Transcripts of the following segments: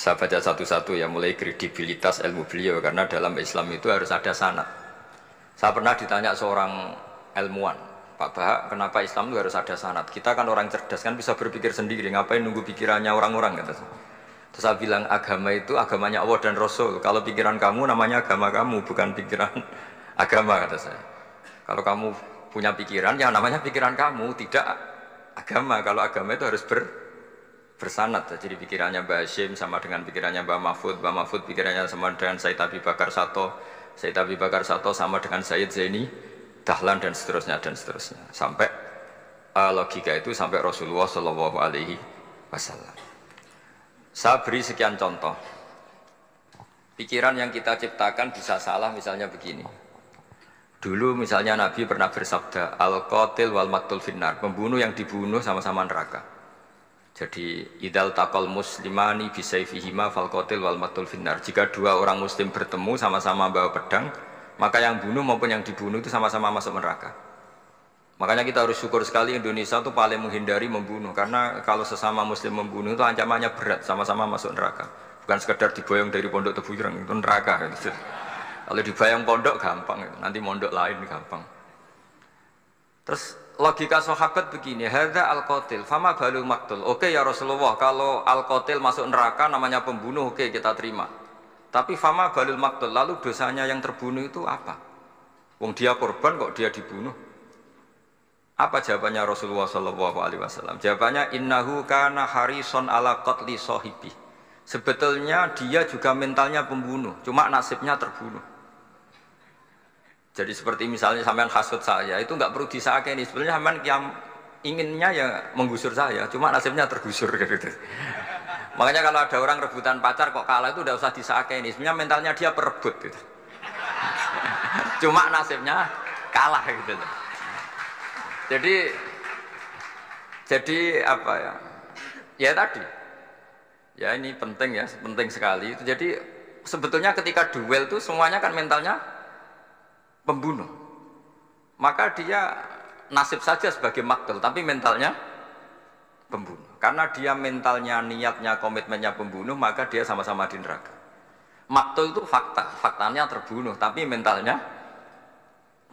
Saya baca satu-satu ya, mulai kredibilitas ilmu beliau, karena dalam Islam itu harus ada sanad. Saya pernah ditanya seorang ilmuwan, Pak Bahak, kenapa Islam itu harus ada sanad? Kita kan orang cerdas, kan bisa berpikir sendiri, ngapain nunggu pikirannya orang-orang, kata saya. Terus saya bilang, agama itu agamanya Allah dan Rasul. Kalau pikiran kamu namanya agama kamu, bukan pikiran agama, kata saya. Kalau kamu punya pikiran, ya namanya pikiran kamu, tidak agama. Kalau agama itu harus bersanad. Jadi pikirannya Mbah Hashim sama dengan pikirannya Mbah Mahfud pikirannya sama dengan Said Abi Bakar Sato, Said Abi Bakar Sato sama dengan Said Zaini Dahlan, dan seterusnya dan seterusnya, sampai logika itu sampai Rasulullah Shallallahu Alaihi Wasallam. Saya beri sekian contoh. Pikiran yang kita ciptakan bisa salah, misalnya begini. Dulu misalnya Nabi pernah bersabda, al-qatil wal maqtul finnar, pembunuh yang dibunuh sama-sama neraka. Jadi idal taqal muslimani bisayfihima fal qatil wal maqtul finnar. Jika dua orang muslim bertemu sama-sama bawa pedang, maka yang bunuh maupun yang dibunuh itu sama-sama masuk neraka. Makanya kita harus syukur sekali Indonesia itu paling menghindari membunuh, karena kalau sesama muslim membunuh itu ancamannya berat, sama-sama masuk neraka. Bukan sekedar diboyong dari pondok Tebu Ireng, itu neraka gitu. Kalau dibayang pondok gampang, nanti mondok lain gampang. Terus logika sahabat begini, hadza al-qatil fama balul maqtul. Oke ya Rasulullah, kalau al-qatil masuk neraka namanya pembunuh, oke kita terima. Tapi fama balul maqtul, lalu dosanya yang terbunuh itu apa? Wong dia korban kok dia dibunuh? Apa jawabannya Rasulullah Shallallahu Alaihi Wasallam? Jawabannya innahu kana harison ala qatli sahibi. Sebetulnya dia juga mentalnya pembunuh, cuma nasibnya terbunuh. Jadi seperti misalnya sampean hasut saya, itu nggak perlu disakeni. Sebenarnya sampean yang inginnya ya menggusur saya, cuma nasibnya tergusur gitu. Makanya kalau ada orang rebutan pacar kok kalah itu udah usah disakeni. Sebenarnya mentalnya dia perebut gitu. Cuma nasibnya kalah gitu. Jadi apa ya? Ya tadi. Ya ini penting ya, penting sekali. Jadi sebetulnya ketika duel itu semuanya kan mentalnya pembunuh. Maka dia nasib saja sebagai maktul, tapi mentalnya pembunuh. Karena dia mentalnya, niatnya, komitmennya pembunuh, maka dia sama-sama di neraka. Maktul itu fakta, faktanya terbunuh, tapi mentalnya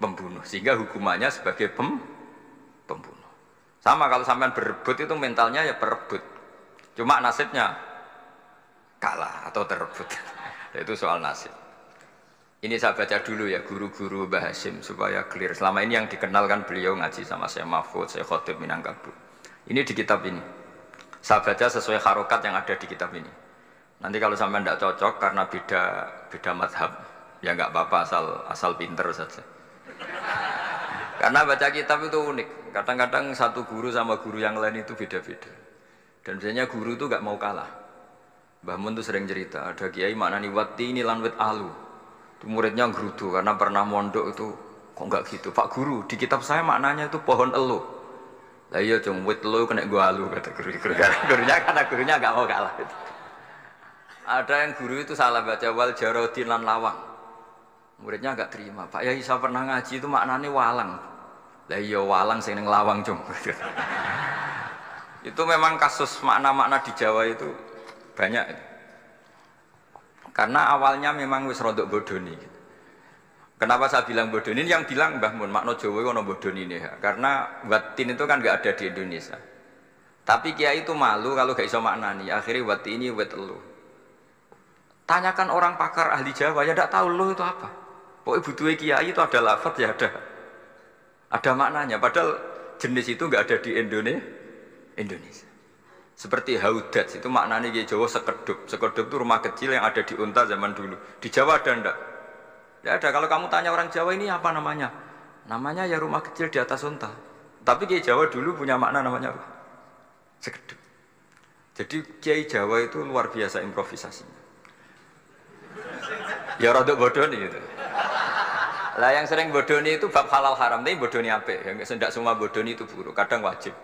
pembunuh, sehingga hukumannya sebagai pembunuh. Sama kalau sampean berebut itu mentalnya ya perebut, cuma nasibnya kalah atau terebut. Itu soal nasib. Ini saya baca dulu ya guru-guru Mbah Hashim supaya clear. Selama ini yang dikenalkan beliau ngaji sama saya Mahfud, saya Khotib Minangkabau. Ini di kitab ini. Saya baca sesuai harokat yang ada di kitab ini. Nanti kalau sampai tidak cocok karena beda madhab, ya nggak apa-apa, asal pinter saja. Karena baca kitab itu unik. Kadang-kadang satu guru sama guru yang lain itu beda-beda. Dan biasanya guru itu nggak mau kalah. Mbah Mun tuh sering cerita, ada kiai maknani wati ini lan wit alu. Itu muridnya gerutu karena pernah mondok itu kok nggak gitu. Pak guru, di kitab saya maknanya itu pohon elu. Lah iya cung wit elu kena gua alu kata guru. Gurunya karena gurunya nggak mau kalah. Ada yang guru itu salah baca wal jarodin lan lawang. Muridnya nggak terima. Pak Yai saya pernah ngaji itu maknanya walang. Lah iya walang sing ning lawang cung. Itu memang kasus makna-makna di Jawa itu banyak. Karena awalnya memang wis rodok bodoni. Kenapa saya bilang bodoni? Yang bilang Mbah Mun makna Jawa ono bodoni ini. Karena watin itu kan nggak ada di Indonesia. Tapi kiai itu malu kalau gak iso maknani. Akhirnya wati ini wet elu. Tanyakan orang pakar ahli Jawa ya tidak tahu lo itu apa. Pokoknya butuh kiai itu ada lafaz ya ada maknanya. Padahal jenis itu nggak ada di Indonesia. Seperti haudat itu maknanya di Jawa sekedup. Sekedup itu rumah kecil yang ada di unta zaman dulu. Di Jawa ada enggak? Tidak ada. Kalau kamu tanya orang Jawa ini apa namanya? Namanya ya rumah kecil di atas unta. Tapi di Jawa dulu punya makna namanya apa? Sekedup. Jadi kiai Jawa itu luar biasa improvisasinya. Ya rodok bodoni itu. Lah yang sering bodoni itu bab halal haram, tapi bodoni apik. Yang tidak semua bodoni itu buruk, kadang wajib.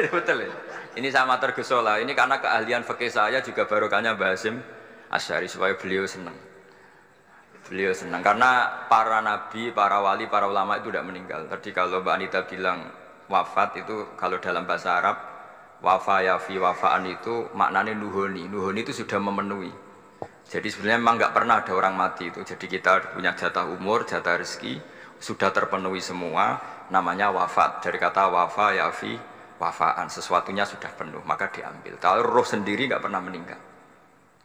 Betul ya? Ini sama tergesola. Ini karena keahlian fikih saya juga barokahnya Mbah Hashim Asy'ari supaya beliau senang. Beliau senang karena para nabi, para wali, para ulama itu tidak meninggal. Tadi kalau Mbak Anita bilang wafat itu kalau dalam bahasa Arab wafa yafi wafaan itu maknanya nuhoni. Nuhoni itu sudah memenuhi. Jadi sebenarnya memang nggak pernah ada orang mati itu. Jadi kita punya jatah umur, jatah rezeki sudah terpenuhi semua. Namanya wafat, dari kata wafa yafi wafaan, sesuatunya sudah penuh maka diambil. Kalau roh sendiri nggak pernah meninggal.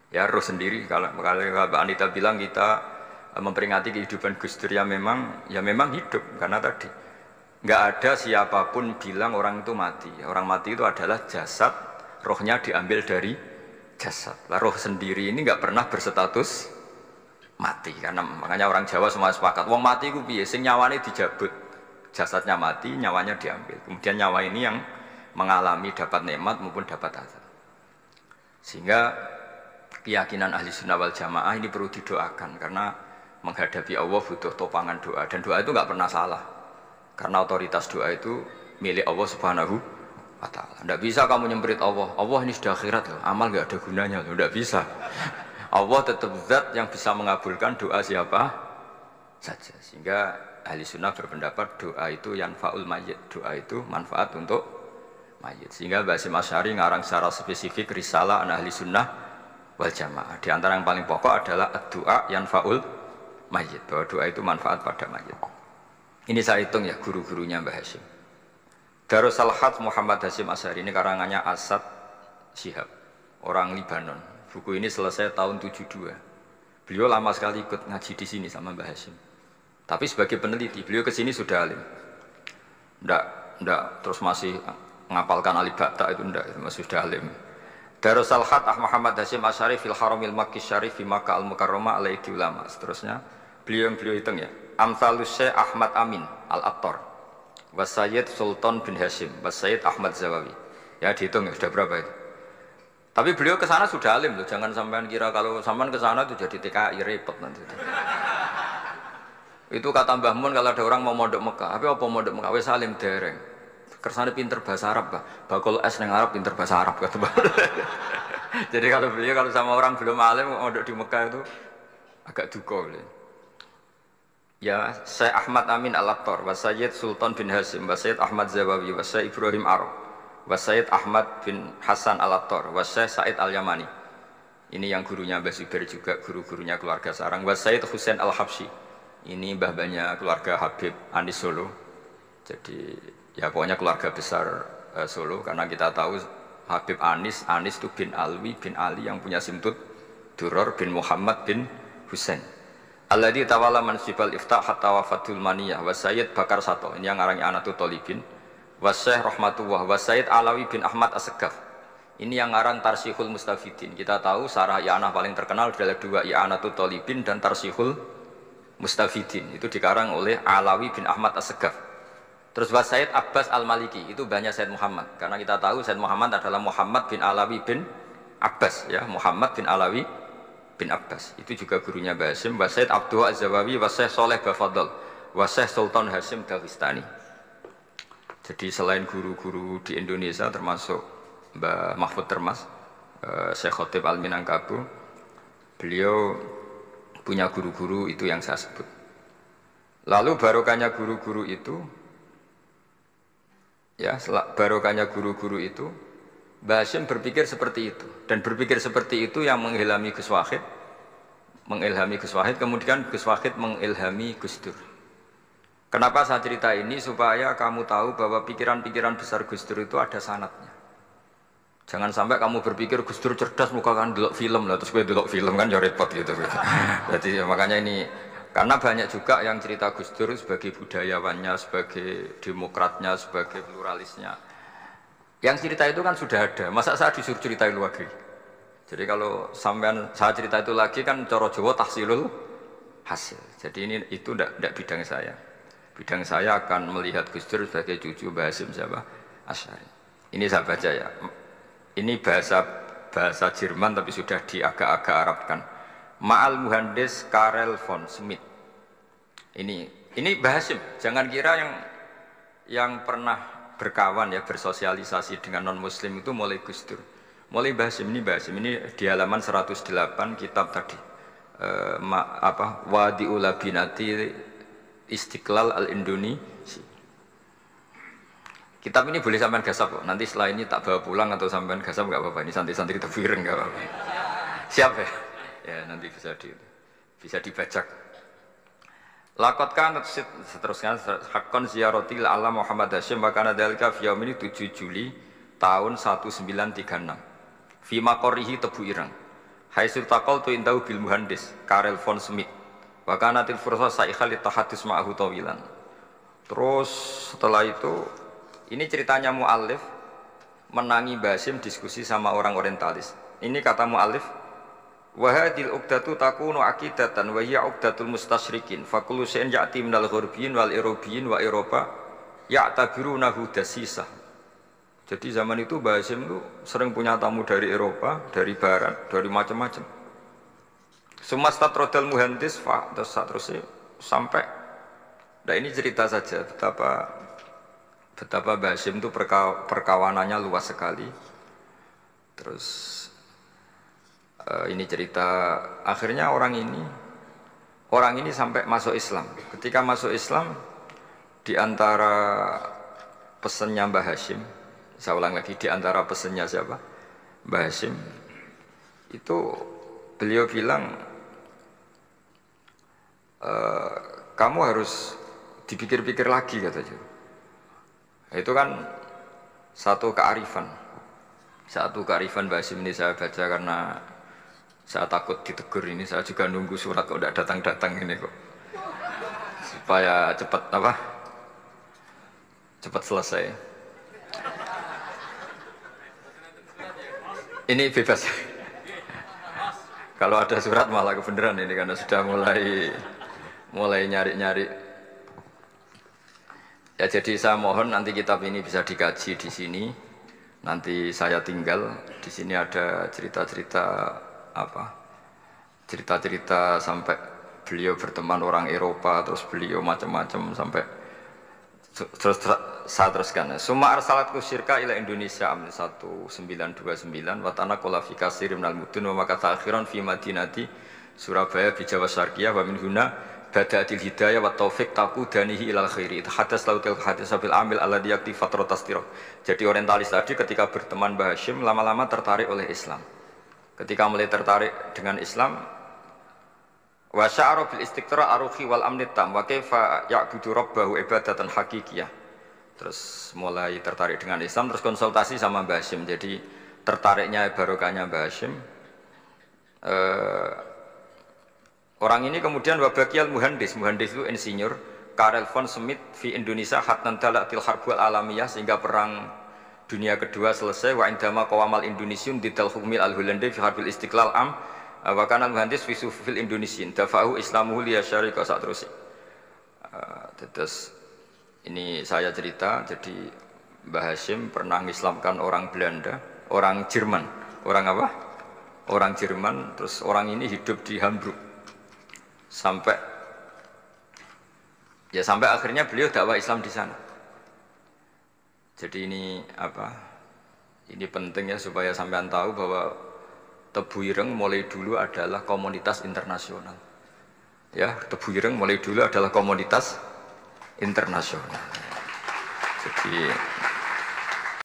Ya roh sendiri kalau Mbak Anita bilang kita memperingati kehidupan Gus Dur ya memang hidup karena tadi nggak ada siapapun bilang orang itu mati. Orang mati itu adalah jasad, rohnya diambil dari jasad. Lah roh sendiri ini nggak pernah berstatus mati karena makanya orang Jawa semua sepakat. Wong mati itu piye? Sing nyawane dijabut, jasadnya mati, nyawanya diambil. Kemudian nyawa ini yang mengalami dapat nikmat maupun dapat azab. Sehingga keyakinan ahli sunnah wal jamaah ini perlu didoakan karena menghadapi Allah butuh topangan doa dan doa itu nggak pernah salah karena otoritas doa itu milik Allah Subhanahu wa Ta'ala. Tidak bisa kamu nyemprit Allah ini sudah akhirat loh, amal nggak ada gunanya loh, tidak bisa. Allah tetap zat yang bisa mengabulkan doa siapa saja. Sehingga ahli sunnah berpendapat doa itu yanfa'ul mayyit, doa itu manfaat untuk mayit. Sehingga Basim Asy'ari ngarang secara spesifik risalah an ahli sunnah wal jamaah. Di antara yang paling pokok adalah doa yanfa'ul mayyit, bahwa doa itu manfaat pada mayit. Ini saya hitung ya guru-gurunya Mbah Hasyim. Darus Al-Hadz Muhammad Hasyim Asy'ari ini karangannya Asad Syihab, orang Libanon. Buku ini selesai tahun 72. Beliau lama sekali ikut ngaji di sini sama Mbah Hasyim. Tapi sebagai peneliti, beliau ke sini sudah alim. Ndak terus masih ngapalkan alif bata itu ndak, masih sudah alim. Darus Al-Hadz Muhammad Hasyim Asy'ari fil Haramil Makki Syarif fi Makkah Al-Mukarramah alaihi ulama. Seterusnya beliau hitung ya. Amsalus Syekh Ahmad Amin Al-Attar wa Sayyid Sultan bin Hasyim wa Sayyid Ahmad Zawawi. Ya dihitung ya sudah berapa itu. Tapi beliau ke sana sudah alim loh, jangan sampean kira kalau sampean ke sana itu jadi TKI repot nanti. Itu kata Mbah Mun kalau ada orang mau mondok Mekah, tapi apa mondok Mekah wis alim dereng. Kersane pinter bahasa Arab, bakul es nang Arab pinter bahasa Arab kata Mbah. Jadi kalau beliau kalau sama orang belum alim mondok di Mekah itu agak duka beliau. Ya, Syekh Ahmad Amin Al-Attar, wa Sayyid Sultan bin Hasyim, wa Sayyid Ahmad Zawawi, wa Syekh Ibrahim Arab, wa Sayyid Ahmad bin Hasan Al-Attar, wa Syekh Said Al-Yamani. Ini yang gurunya Mbah Zubair juga, guru-gurunya keluarga sarang, wa Sayyid Husain Al-Habsyi. Ini mbah-mbahnya keluarga Habib Anis Solo. Jadi ya pokoknya keluarga besar Solo karena kita tahu Habib Anis itu bin Alwi bin Ali yang punya simtut Duror bin Muhammad bin Husain. Alladzi tawalla mansibal iftah hatta wafatul maniyah wa Sayyid Bakar Sato. Ini yang ngarang Anatul Thalibin. Wa Syekh Rahmatullah wa Sayyid Alawi bin Ahmad As-Segaf. Ini yang ngarang Tarsihul Mustafidin. Kita tahu sarah i'anah paling terkenal adalah dua I'anatul Thalibin dan Tarsihul Mustafidin. Itu dikarang oleh Alawi bin Ahmad As-Segaf. Terus wa Sayyid Abbas Al-Maliki, itu banyak Sayyid Muhammad. Karena kita tahu Sayyid Muhammad adalah Muhammad bin Alawi bin Abbas ya, Muhammad bin Alawi bin Abbas. Itu juga gurunya Mbah Hasyim. Wa Sayyid Abdul Az-Zawawi wa Syekh Saleh Bafadl wa Syekh Sultan Hasyim Daghestani. Jadi selain guru-guru di Indonesia termasuk Mbah Mahfud Termas, Syekh Khotib Al-Minangkabau, beliau punya guru-guru itu yang saya sebut. Lalu barokahnya guru-guru itu ya, barokahnya guru-guru itu Mbah Hasyim berpikir seperti itu, dan berpikir seperti itu yang mengilhami Gus Wahid, kemudian Gus Wahid mengilhami Gus Dur. Kenapa saya cerita ini? Supaya kamu tahu bahwa pikiran-pikiran besar Gus Dur itu ada sanadnya. Jangan sampai kamu berpikir Gus Dur cerdas, muka kan delok film lah, terus gue delok film kan ya repot gitu. Jadi makanya ini, karena banyak juga yang cerita Gus Dur sebagai budayawannya, sebagai demokratnya, sebagai pluralisnya. Yang cerita itu kan sudah ada, masa saya disuruh ceritain lagi? Jadi kalau sampean saya cerita itu lagi kan coro Jawa tahsilul hasil. Jadi ini itu tidak bidang saya. Bidang saya akan melihat Gus Dur sebagai cucu Mbah Hasyim siapa? Asy'ari. Ini saya baca ya. Ini bahasa Jerman tapi sudah diagak-agak Arabkan. Ma'al Muhandis Karel von Schmidt. Ini Mbah Hasyim. Jangan kira yang pernah berkawan ya, bersosialisasi dengan non muslim itu mulai Gus Dur, mulai Mbah Hasyim. Ini di halaman 108 kitab tadi Wadi'ul Labinati Istiqlal Al-Indonesia. Kitab ini boleh sampean gasap kok. Nanti setelah ini tak bawa pulang atau sampean gasap nggak apa-apa. Ini santri-santri tebu ireng nggak apa-apa. Siap ya? Ya nanti bisa dibajak. Lakot kan seterusnya hakon ziaratil alam Muhammad Hashim bahkan adalika fi yaum ini 7 Juli tahun 1936. Fi maqorihi tebu ireng. Haitsu taqaltu indahu bil muhandis Karel von Schmidt. Wa kanatil fursa saikhal tahadus ma'ahu tawilan. Terus setelah itu ini ceritanya mu'allif menangi Basim diskusi sama orang orientalis. Ini kata mu'allif, wahadil uqdatu takunu aqidatan wa hiya uqdatul mustasyrikin fa kullu shay'in ya'ti minal ghurbiyin wal irobiyyin wa Eropa ya'tabirunahu dasisah. Jadi zaman itu Basim itu sering punya tamu dari Eropa, dari barat, dari macam-macam. Sumastatrodal muhandis fa terus sampai. Nah ini cerita saja betapa Basim itu perkawanannya luas sekali. Terus ini cerita akhirnya orang ini sampai masuk Islam. Ketika masuk Islam, di antara pesannya Mbah Hashim, saya ulang lagi, di antara pesannya siapa? Mbah Hashim itu beliau bilang kamu harus dipikir-pikir lagi katanya. Itu kan satu kearifan Basim ini saya baca karena saya takut ditegur ini. Saya juga nunggu surat kok tidak datang-datang ini kok, supaya cepat selesai. Ini bebas. Kalau ada surat malah kebenaran ini karena sudah mulai nyari-nyari. Ya jadi saya mohon nanti kitab ini bisa dikaji di sini. Nanti saya tinggal di sini ada cerita-cerita sampai beliau berteman orang Eropa, terus beliau macam-macam sampai terus saya teruskan. Summa arsalatku syirka ila Indonesia amin 1929 watana qala fi kasir minal mudun wa makata akhiran fi madinati Surabaya bi Jawa Syarqiyah wa min huna bada'atil hidayah wa taufiq taqudanihi ilal khairi. Hadas lautil hadis bil amil alladhi yakti fatratas tirah. Jadi orientalis tadi ketika berteman Mbah Hashim lama-lama tertarik oleh Islam. Ketika mulai tertarik dengan Islam, wa sya'ara bil istiqra aruhi wal amni tam wa kaifa ya'budu rabbahu ibadatan haqiqiyah. Terus mulai tertarik dengan Islam, terus konsultasi sama Mbah Hashim. Jadi tertariknya barokahnya Mbah Hashim. Orang ini kemudian wabakiyal muhandis itu insinyur Karel von Schmidt fi Indonesia hatan talatil harbul alamiyah sehingga perang dunia kedua selesai wa indama qawamal indonesiun didal hukmil al Hollande fi harbil istiqlal am wa kana muhandis fi sufil indonesian dafahu islamuhu li syarika sak terus. Terus ini saya cerita, jadi Mbah Hashim pernah mengislamkan orang Belanda, orang Jerman. Orang apa? Orang Jerman, terus orang ini hidup di Hamburg. Sampai akhirnya beliau dakwah Islam di sana. Jadi ini ini penting ya supaya sampean tahu bahwa Tebu Ireng mulai dulu adalah komunitas internasional. Ya, Tebu Ireng mulai dulu adalah komunitas internasional. Jadi